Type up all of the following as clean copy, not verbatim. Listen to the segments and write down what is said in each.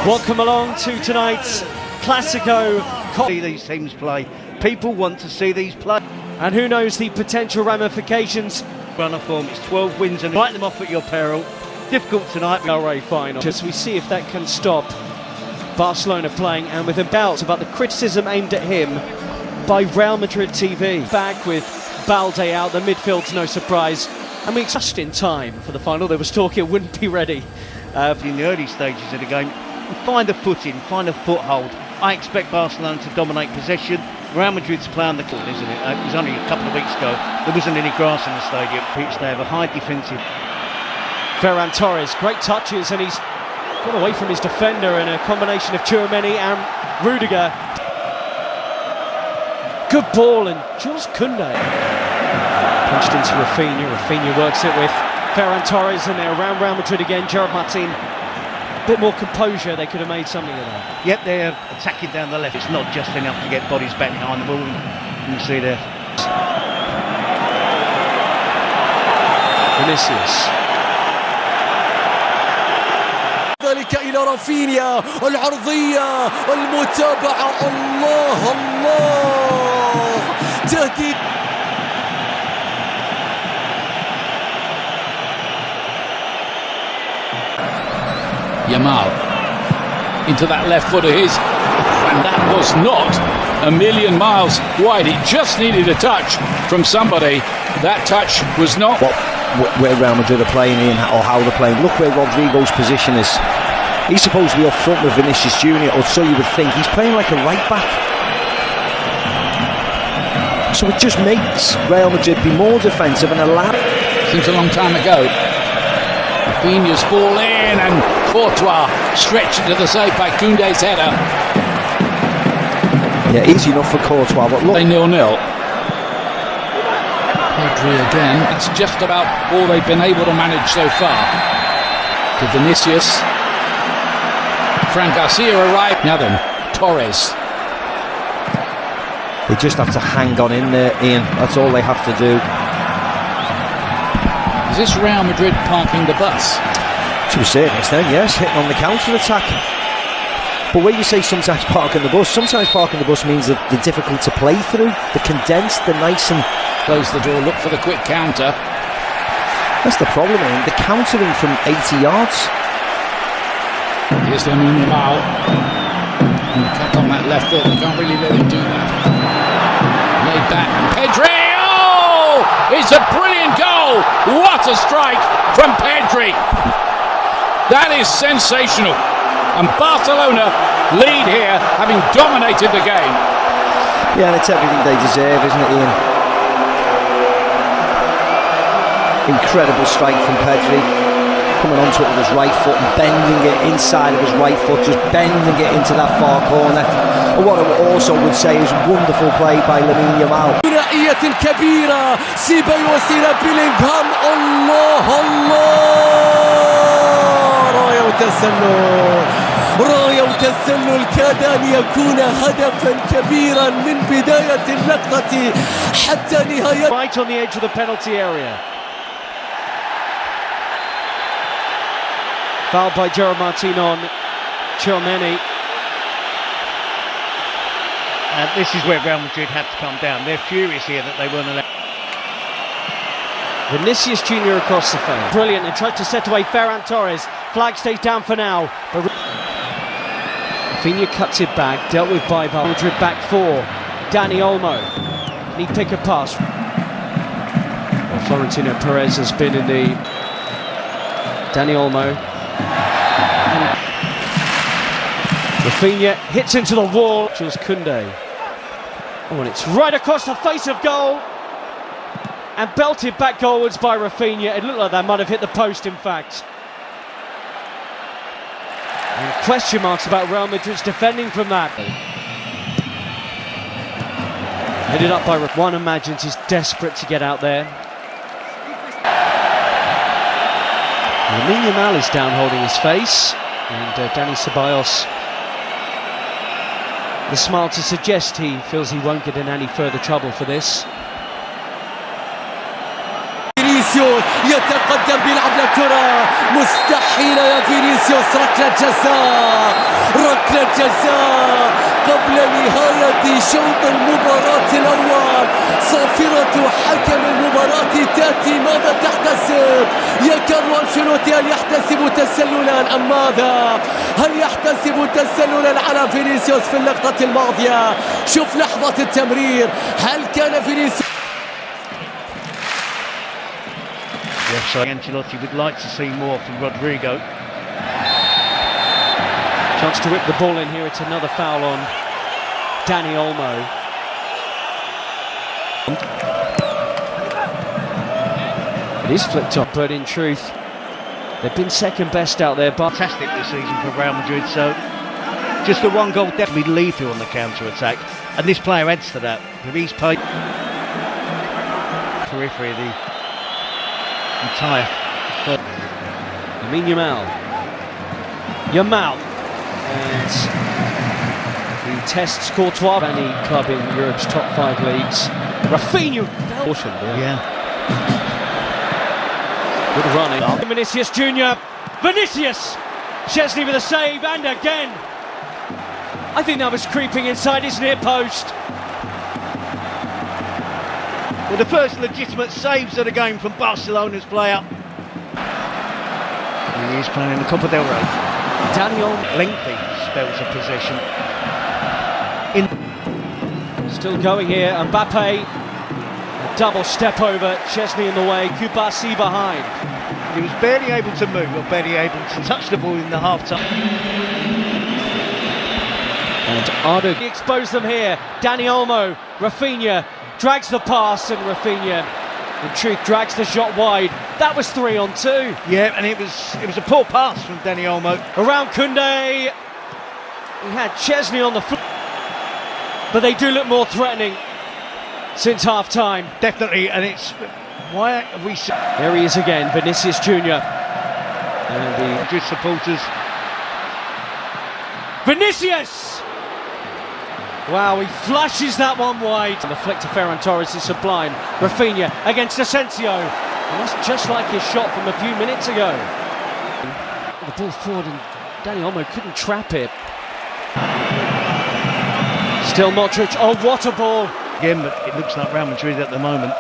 Welcome along to tonight's Classico. See these teams play. People want to see these play. And who knows the potential ramifications. Run of form, it's 12 wins and write them off at your peril. Difficult tonight. El ReY Final. Just we see if that can stop Barcelona playing, and with a doubt about the criticism aimed at him by Real Madrid TV. Back with Balde out, the midfield's no surprise. And we just in time for the final. There was talk it wouldn't be ready. In the early stages of the game, find a footing, find a foothold. I expect Barcelona to dominate possession. Real Madrid's play on the court, isn't it? It was only a couple of weeks ago. There wasn't any grass in the stadium. They have a high defensive. Ferran Torres, great touches, and he's got away from his defender in a combination of Tchouaméni and Rudiger. Good ball, and Jules Koundé punched into Rafinha. Rafinha works it with Ferran Torres, and they're around Real Madrid again. Gerard Martin, a bit more composure, they could have made something of that. Yep, they're attacking down the left. It's not just enough to get bodies back behind the ball. You can see there. Vinicius. ذلك إلى رافينيا، العرضية، المتابعة، الله الله، تهديد. Yamal into that left foot of his, and that was not a million miles wide. It just needed a touch from somebody. That touch was not where Real Madrid are playing in, or how they're playing. Look where Rodrigo's position is. He's supposed to be up front with Vinicius Jr., or so you would think. He's playing like a right back. So it just makes Real Madrid be more defensive and allow. Seems a long time ago. Rafinha's ball in, and Courtois stretched into the save by Koundé's header. Yeah, easy enough for Courtois, but look. They 0-0. Pedri again. It's just about all they've been able to manage so far. To Vinicius. Fran Garcia arrived. Now then, Torres. They just have to hang on in there, Ian. That's all they have to do. Is this Real Madrid parking the bus? To a certain extent, yes, hitting on the counter-attack. But when you say sometimes parking the bus means that they're difficult to play through. They're condensed, they're nice and... Close the door, look for the quick counter. That's the problem, Ian. They're countering from 80 yards. Here's Lamine Yamal. Cut on that left foot, they can't really let him do that. Laid back, and Pedri! Oh! It's a brilliant goal! What a strike from Pedri! That is sensational. And Barcelona lead here, having dominated the game. Yeah, and it's everything they deserve, isn't it, Ian? Incredible strike from Pedri. Coming onto it with his right foot and bending it inside of his right foot, just bending it into that far corner. And what I also would say is wonderful play by Lamine Yamal. ثنائية كبيرة، سيبايوس إلى بيلينغهام، الله الله، راية وتسلل، راية وتسلل كاد أن يكون هدفا كبيرا من بداية اللقطة حتى نهاية. Right on the edge of the penalty area. Fouled by Gerard Martin on Tchouaméni. And this is where Real Madrid had to come down. They're furious here that they weren't allowed. Vinicius Jr. across the field. Brilliant, and tried to set away Ferran Torres. Flag stays down for now. But Rafinha cuts it back, dealt with by Madrid back four. Dani Olmo. Can he pick a pass? Well, Florentino Perez has been in the... Dani Olmo. And Rafinha hits into the wall. Jules Koundé. Oh, and it's right across the face of goal. And belted back goalwards by Rafinha. It looked like that might have hit the post, in fact. And question marks about Real Madrid's defending from that. Headed up by one imagines he's desperate to get out there. Lamine Yamal is down holding his face, and Dani Ceballos, the smile to suggest he feels he won't get in any further trouble for this. يتقدم بيلعب لكرة مستحيل يا فينيسيوس. ركلة جزاء، ركلة جزاء قبل نهاية شوط المباراة الأول. صافرة حكم المباراة تأتي. ماذا تحتسب يا كارلو أنشيلوتي؟ هل يحتسب تسللا أم ماذا؟ هل يحتسب تسللا على فينيسيوس في اللقطة الماضية؟ شوف لحظة التمرير، هل كان فينيسيوس؟ Yes, so Ancelotti would like to see more from Rodrigo. Chance to whip the ball in here. It's another foul on Dani Olmo. It is flicked up, but in truth, they've been second best out there. But Fantastic this season for Real Madrid, so just the one goal definitely lethal on the counter-attack, and this player adds to that. If he's played periphery of the entire Yamal, and he tests Courtois. Any club in Europe's top 5 leagues. Rafinha, yeah. Good running. Vinicius Junior. Vinicius! Chesney with a save, and again. I think that was creeping inside his near post. Well, the first legitimate saves of the game from Barcelona's player. He is playing in the Copa Del ReY. Daniel. Lengthy spells of possession. Still going here, Mbappe. A double step over, Chesney in the way, Kubasi behind. He was barely able to move, or barely able to touch the ball in the half-time. And Ardo exposed them here. Dani Olmo, Rafinha drags the pass, and Rafinha, in truth, drags the shot wide. That was 3 on 2. Yeah, and it was a poor pass from Dani Olmo. Around Koundé. He had Chesney on the floor. But they do look more threatening since half-time. Definitely, and it's... Why have we... There he is again, Vinicius Junior. And the Madrid supporters. Vinicius! Wow, he flashes that one wide. And the flick to Ferran Torres is sublime. Rafinha against Asensio. And that's just like his shot from a few minutes ago. The ball forward, and Dani Olmo couldn't trap it. Still Modric. Oh, what a ball! Again, but it looks like Real Madrid at the moment.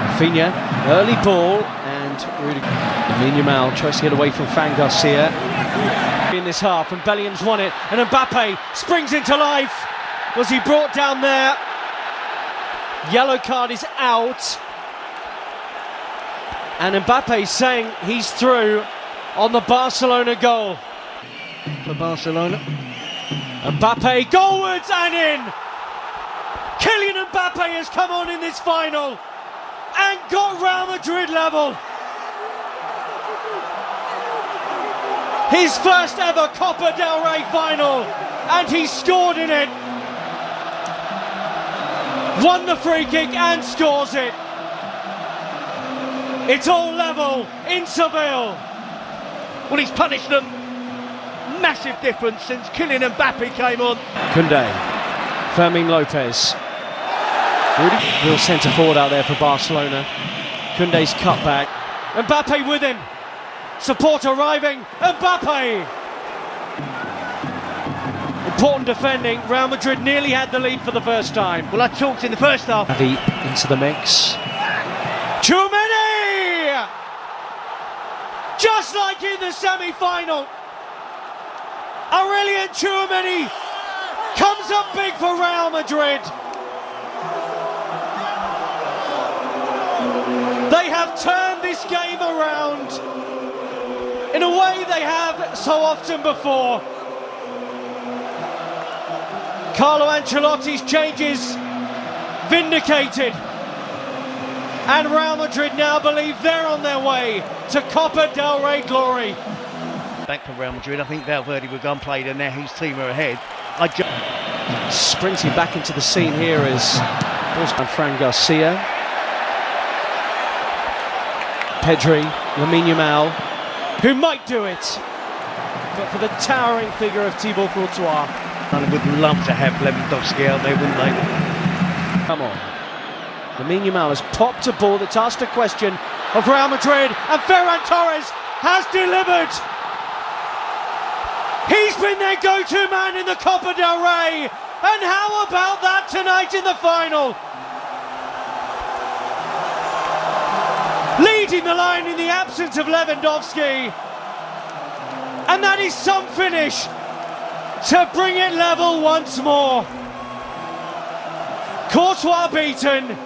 Rafinha, early ball, and Lamine Yamal tries to get away from Fran Garcia in this half, and Bellingham's won it, and Mbappe springs into life. Was he brought down there? Yellow card is out, and Mbappe saying he's through on the Barcelona goal. For Barcelona. Mbappe goalwards and in! Kylian Mbappe has come on in this final and got Real Madrid level. His first ever Copa del ReY final, and he scored in it. Won the free kick and scores it. It's all level in Seville. Well, he's punished them. Massive difference since Kylian Mbappe came on. Koundé, Fermin Lopez. Real centre forward out there for Barcelona. Koundé's cut back. Mbappe with him. Support arriving. Mbappe! Important defending. Real Madrid nearly had the lead for the first time. Well, I talked in the first half. Xavi into the mix. Tchouaméni! Just like in the semi-final. Aurelien Tchouaméni comes up big for Real Madrid. They have turned this game around in a way they have so often before. Carlo Ancelotti's changes vindicated, and Real Madrid now believe they're on their way to Copa del ReY glory. Back for Real Madrid. I think Valverde were gone played, and now his team are ahead. Sprinting back into the scene here is Fran Garcia, Pedri, Lamine Yamal, who might do it, but for the towering figure of Thibaut Courtois. And would love to have Lewandowski out there, wouldn't they? Come on. Lamine Yamal has popped a ball that's asked a question of Real Madrid, and Ferran Torres has delivered. He's been their go-to man in the Copa del ReY, and how about that tonight in the final? Leading the line in the absence of Lewandowski, and that is some finish to bring it level once more. Courtois beaten,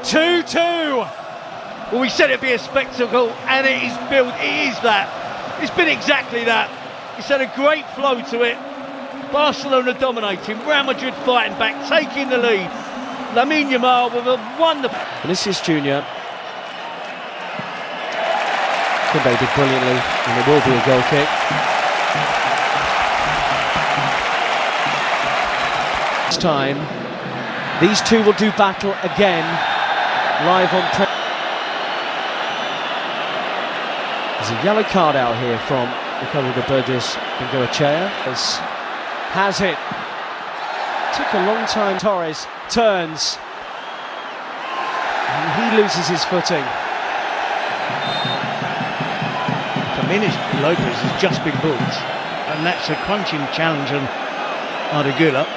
2-2. Well, we said it'd be a spectacle, and it is built. It is that. It's been exactly that. It's had a great flow to it. Barcelona dominating, Real Madrid fighting back, taking the lead. Lamine Yamal with a wonderful... Vinicius Junior. Koundé did brilliantly, and it will be a goal kick. This time, these two will do battle again, live on... There's a yellow card out here from Ricardo de Burgos Bengoechea. Has it. Took a long time. Torres turns. And he loses his footing. Jimenez Lopez has just been booked. And that's a crunching challenge on Ardegula.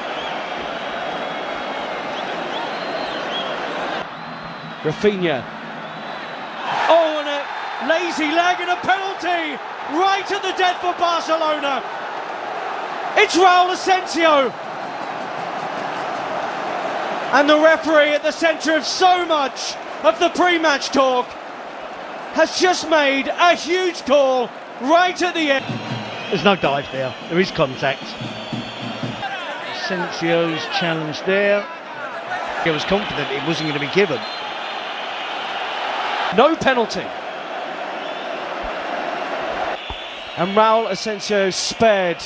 Rafinha. Oh, and a lazy leg and a penalty right at the dead for Barcelona. It's Raul Asensio. And the referee at the centre of so much of the pre-match talk has just made a huge call right at the end. There's no dive there. There is contact. Asensio's challenge there. He was confident it wasn't going to be given. No penalty. And Raul Asensio spared.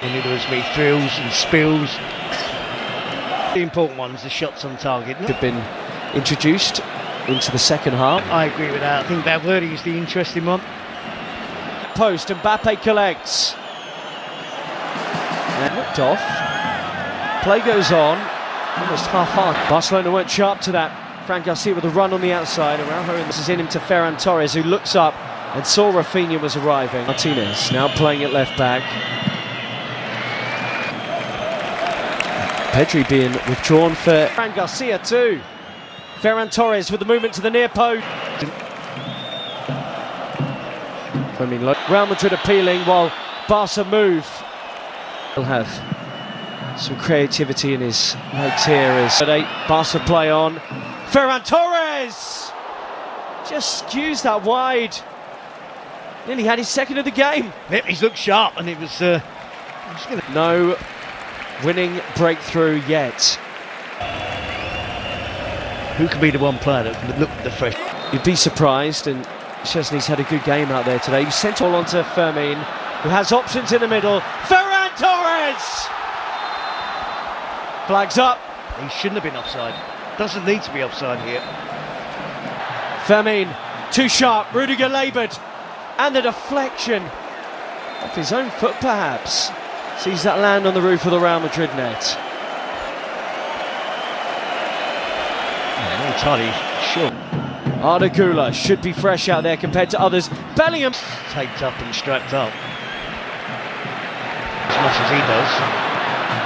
And it was me thrills and spills. The important ones, the shots on target. Have been introduced into the second half. I agree with that. I think Valverde is the interesting one. Post, Mbappe collects. And looked off. Play goes on. Almost half-hard. Barcelona weren't sharp to that. Fran Garcia with a run on the outside. Araujo, this is in him to Ferran Torres, who looks up and saw Rafinha was arriving. Martinez now playing at left back. Pedri being withdrawn for Fran Garcia too. Ferran Torres with the movement to the near post. Real Madrid appealing while Barca move. He'll have some creativity in his legs here as Barca play on. Ferran Torres just skews that wide. Nearly had his second of the game. Yep, he's looked sharp, and it was. No winning breakthrough yet. Who could be the one player that would look the fresh? You'd be surprised, and Szczesny's had a good game out there today. He sent all onto Fermin, who has options in the middle. Ferran Torres! Flags up. He shouldn't have been offside. Doesn't need to be offside here. Fermin, too sharp. Rudiger laboured. And the deflection off his own foot, perhaps. Sees that land on the roof of the Real Madrid net. Not entirely sure. Ardegula should be fresh out there compared to others. Bellingham Taped up and strapped up. As much as he does.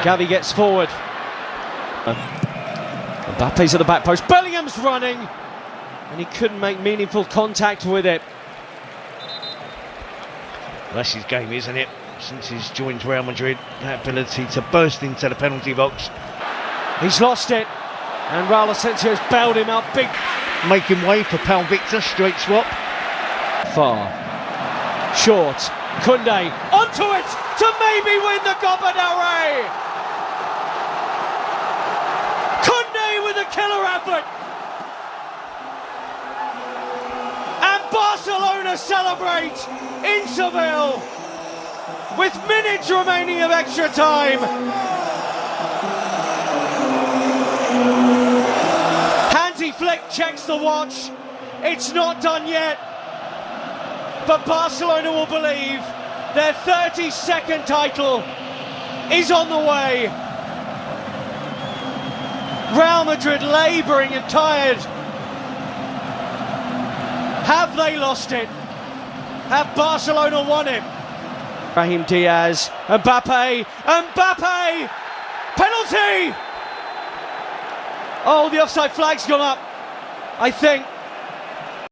Gavi gets forward. Mbappe's at the back post. Bellingham's running. And he couldn't make meaningful contact with it. That's his game, isn't it? Since he's joined Real Madrid, that ability to burst into the penalty box. He's lost it. And Raul Asensio's bailed him out big. Making way for Pau Victor, straight swap. Far. Short. Koundé onto it to maybe win the Copa del ReY. Koundé with a killer effort. And Barcelona celebrate in Seville with minutes remaining of extra time. Hansi Flick checks the watch. It's not done yet. But Barcelona will believe their 32nd title is on the way. Real Madrid labouring and tired Have they lost it? Have Barcelona won it? Brahim Diaz, Mbappe, penalty! Oh, the offside flag's gone up, I think.